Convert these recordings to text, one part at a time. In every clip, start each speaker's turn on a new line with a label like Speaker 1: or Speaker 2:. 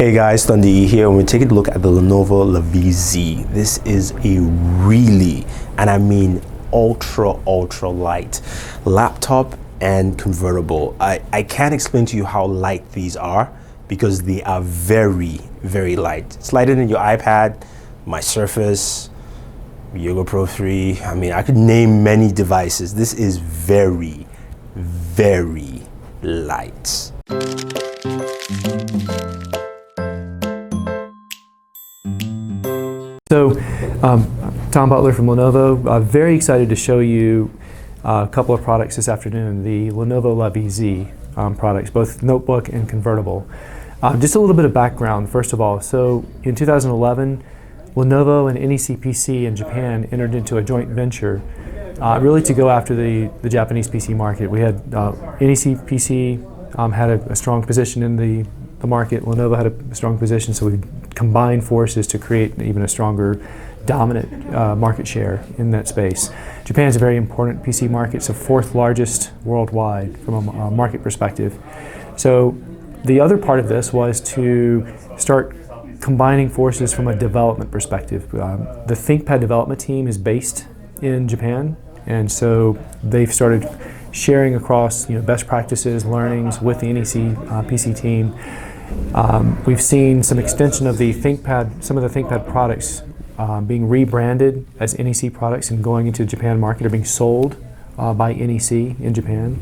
Speaker 1: Hey guys, Thunder E here, and we're taking a look at the Lenovo LaVie Z. This is a really, and I mean ultra light laptop and convertible. I can't explain to you how light these are because they are very light. It's lighter than your iPad, my Surface, Yoga Pro 3. I mean, I could name many devices. This is very light.
Speaker 2: So, Tom Butler from Lenovo, very excited to show you a couple of products this afternoon, the Lenovo LaVie Z products, both notebook and convertible. Just a little bit of background, first of all. So, in 2011, Lenovo and NEC PC in Japan entered into a joint venture really to go after the Japanese PC market. We had NEC PC had a strong position in the market. Lenovo had a strong position, so we combined forces to create even a stronger dominant market share in that space. Japan is a very important PC market. It's the fourth largest worldwide from a market perspective. So the other part of this was to start combining forces from a development perspective. The ThinkPad development team is based in Japan, and so they've started sharing across best practices, learnings with the NEC PC team. We've seen some extension of the ThinkPad, some of the ThinkPad products being rebranded as NEC products and going into the Japan market, or being sold by NEC in Japan.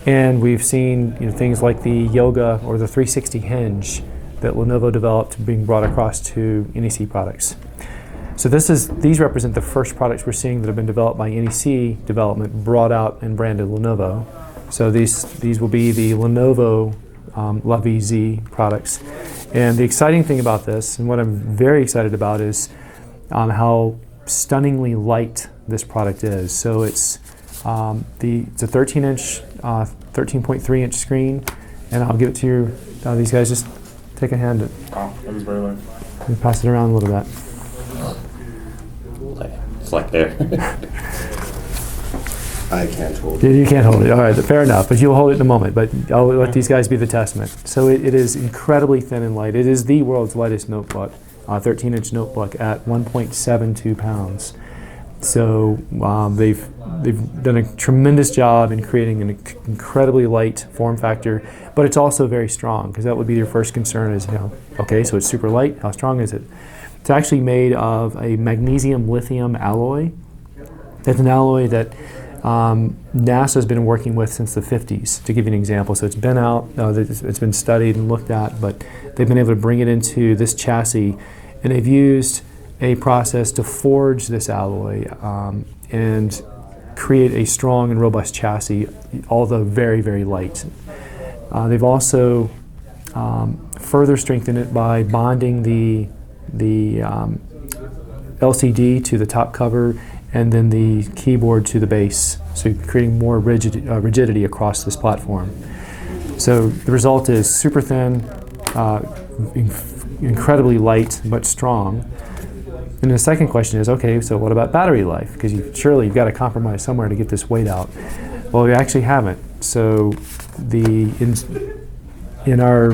Speaker 2: And we've seen things like the Yoga or the 360 hinge that Lenovo developed being brought across to NEC products. So these represent the first products we're seeing that have been developed by NEC development, brought out and branded Lenovo. So these will be the Lenovo LaVie Z products. And the exciting thing about this, and what I'm very excited about, is how stunningly light this product is. So it's a 13-inch, 13.3-inch screen, and I'll give it to you. These guys, just take a hand.
Speaker 3: Wow, that was very light.
Speaker 2: And pass it around a little bit.
Speaker 3: It's like there. I can't hold
Speaker 2: it. You can't hold it. All right, fair enough. But you'll hold it in a moment. But I'll let these guys be the testament. So it is incredibly thin and light. It is the world's lightest notebook, 13-inch notebook at 1.72 pounds. So they've done a tremendous job in creating an incredibly light form factor, but it's also very strong, because that would be your first concern is, okay, so it's super light, how strong is it? It's actually made of a magnesium lithium alloy. It's an alloy that NASA has been working with since the 50s, to give you an example. So it's been out, it's been studied and looked at, but they've been able to bring it into this chassis, and they've used a process to forge this alloy and create a strong and robust chassis, although very light. They've also further strengthened it by bonding the LCD to the top cover, and then the keyboard to the base, so creating more rigidity across this platform. So the result is super thin, incredibly light, but strong. And the second question is, okay, so what about battery life? Because surely you've got to compromise somewhere to get this weight out. Well, we actually haven't. So in our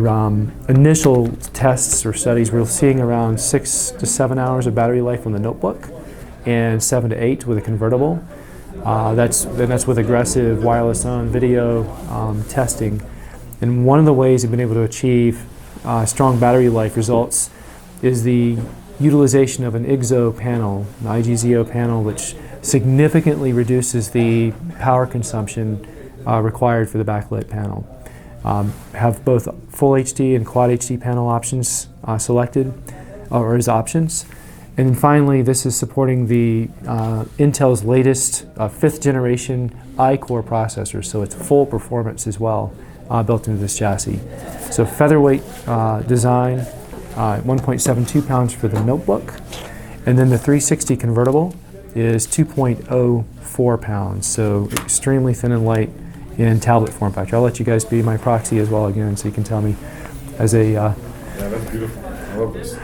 Speaker 2: initial tests or studies, we're seeing around 6 to 7 hours of battery life on the notebook, and 7 to 8 with a convertible. That's with aggressive wireless on video testing. And one of the ways we've been able to achieve strong battery life results is the utilization of an IGZO panel, an IGZO panel, which significantly reduces the power consumption required for the backlit panel. Have both full HD and quad HD panel options selected, or as options. And then finally, this is supporting the Intel's latest 5th generation iCore processor, so it's full performance as well built into this chassis. So featherweight design, 1.72 pounds for the notebook, and then the 360 convertible is 2.04 pounds, so extremely thin and light in tablet form factor. I'll let you guys be my proxy as well again, so you can tell me as a...
Speaker 3: yeah, that's beautiful. I love this.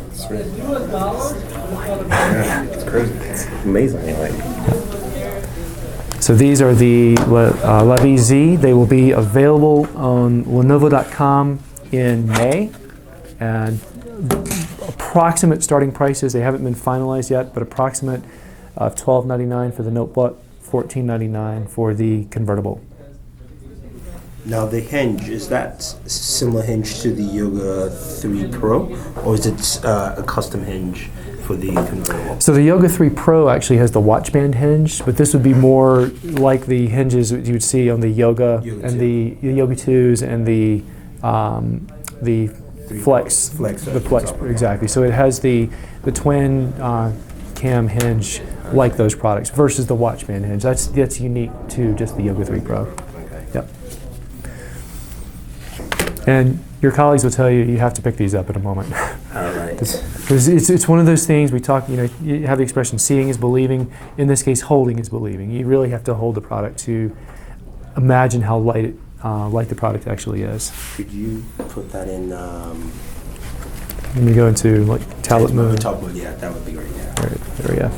Speaker 3: It's really... yeah, it's crazy. It's amazingly light.
Speaker 2: So these are the LaVie Z. They will be available on Lenovo.com in May, and approximate starting prices, they haven't been finalized yet, but approximate of $12.99 for the notebook, $14.99 for the convertible.
Speaker 1: Now the hinge, is that similar hinge to the Yoga 3 Pro, or is it a custom hinge for the convertible?
Speaker 2: So the Yoga 3 Pro actually has the watch band hinge, but this would be more like the hinges that you would see on the Yoga and the Yoga 2s and the Flex. The Flex, exactly. So it has the twin cam hinge like those products versus the watch band hinge. That's unique to just the Yoga 3 Pro.
Speaker 1: Okay.
Speaker 2: Yep. And your colleagues will tell you you have to pick these up in a moment.
Speaker 1: All right.
Speaker 2: It's one of those things we talk, you have the expression seeing is believing. In this case, holding is believing. You really have to hold the product to imagine how light the product actually is.
Speaker 1: Could you put that in?
Speaker 2: Let me go into like tablet mode.
Speaker 1: Top mode, yeah, that would be great. Yeah.
Speaker 2: There we go.